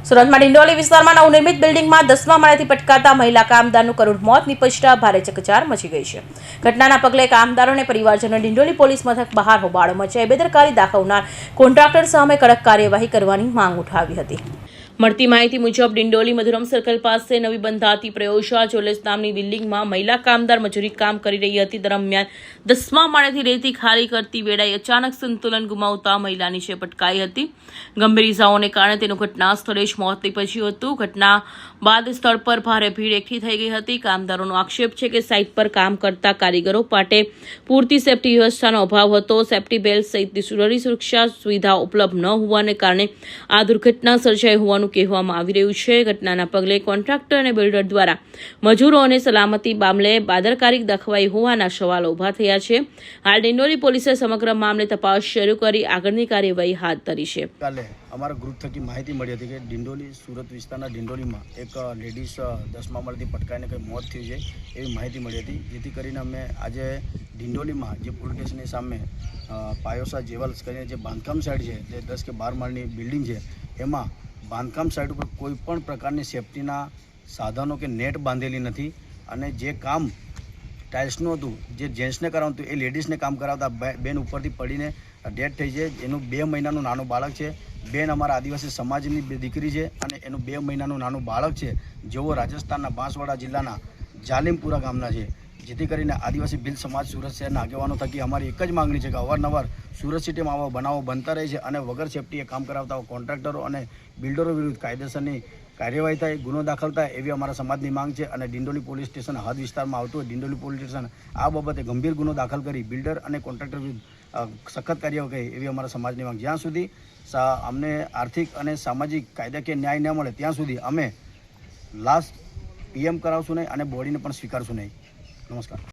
સુરતમાં ડિંડોલી વિસ્તારમાં નવનિર્મિત બિલ્ડિંગમાં 10મા માળેથી પટકાતા મહિલા કામદારનું કરુણ મોત નિપજતા ભારે ચકચાર મચી ગઈ છે. ઘટનાના પગલે કામદારો અને પરિવારજનોએ ડિંડોલી પોલીસ મથક બહાર હોબાળો મચાવી બેદરકારી દાખવનાર કોન્ટ્રાક્ટર સામે કડક કાર્યવાહી કરવાની માંગ ઉઠાવી હતી. મળતી માહિતી મુજબ ડિંડોલી મધુરમ સર્કલ પાસે નવી બંધાતી પ્રયોગશાળા જ્વેલર્સ નામની બિલ્ડિંગમાં મહિલા કામદાર મજૂરી કામ કરી રહી હતી. દરમિયાન 10મા માળેથી રેતી ખાલી કરતી વેળાએ અચાનક સંતુલન ગુમાવતા મહિલા નીચે પટકાઈ હતી. ગંભીર ઇજાઓને કારણે તેનું ઘટના સ્થળે જ મોત નીપજ્યું હતું. ઘટના બાદ સ્થળ પર ભારે ભીડ એકઠી થઈ ગઈ હતી. કામદારોનો આક્ષેપ છે કે સાઇટ પર કામ કરતા કારીગરો માટે પૂરતી સેફટી વ્યવસ્થાનો અભાવ હતો. સેફટી બેલ્ટ સહિતની જરૂરી સુરક્ષા સુવિધા ઉપલબ્ધ ન હોવાને કારણે આ દુર્ઘટના સર્જાઈ હોવાનું કહેવામાં આવી રહ્યું છે. ઘટનાના પગલે કોન્ટ્રાક્ટર અને બિલ્ડર દ્વારા મજૂરોને સલામતી મામલે બેદરકારી દાખવાઈ હોવાના સવાલો ઉભા થયા છે. હાલ ડિંડોલી પોલીસે સમગ્ર મામલે તપાસ શરૂ કરી આગળની કાર્યવાહી હાથ ધરી છે. કાલે અમારા ગ્રુપ થકી માહિતી મળી હતી કે ડિંડોલી સુરત વિસ્તારના ડિંડોલીમાં એક લેડીઝ 10મા માળેથી પટકાઈને કંઈ મોત થયું છે એવી માહિતી મળી હતી. જેથી કરીને અમે આજે ડિંડોલીમાં જે પોલીસ સ્ટેશનની સામે પાયોસા જેવલ્સ કરીને જે બાંધકામ સાઇટ છે, જે 10 કે 12 માળની બિલ્ડિંગ છે, એમાં બાંધકામ સાઇટ ઉપર કોઈ પણ પ્રકારની સેફટીના સાધનો કે નેટ બાંધેલી નથી. અને જે કામ ટાઇલ્સનું હતું, જે જેન્ટ્સને કરાવતું હતું, એ લેડીઝને કામ કરાવતા બેન ઉપરથી પડીને ડેથ થઈ છે. એનું 2 મહિનાનું નાનું બાળક છે. બેન અમારા આદિવાસી સમાજની દીકરી છે અને એનું 2 મહિનાનું નાનું બાળક છે, જેઓ રાજસ્થાનના બાંસવાડા જિલ્લાના જાલિમપુરા ગામના છે. જેથી કરીને આદિવાસી ભીલ સમાજ સુરત શહેરના આગેવાનો થકી અમારી એક જ માંગણી છે કે અવારનવાર સુરત સિટીમાં આવા બનાવો બનતા રહે છે અને વગર સેફટીએ કામ કરાવતા કોન્ટ્રાક્ટરો અને બિલ્ડરો વિરુદ્ધ કાયદેસરની કાર્યવાહી થાય, ગુનો દાખલ થાય, એવી અમારા સમાજની માંગ છે. અને ડિંડોલી પોલીસ સ્ટેશન હદ વિસ્તારમાં આવતું હોય ડિંડોલી પોલીસ સ્ટેશન આ બાબતે ગંભીર ગુનો દાખલ કરી બિલ્ડર અને કોન્ટ્રાક્ટર વિરુદ્ધ સખત કાર્યવાહી કરે એવી અમારા સમાજની માંગ. જ્યાં સુધી અમને આર્થિક અને સામાજિક કાયદાકીય ન્યાય ન મળે ત્યાં સુધી અમે લાસ્ટ PM કરાવશું નહીં અને બોડીને પણ સ્વીકારશું નહીં. નમસ્કાર.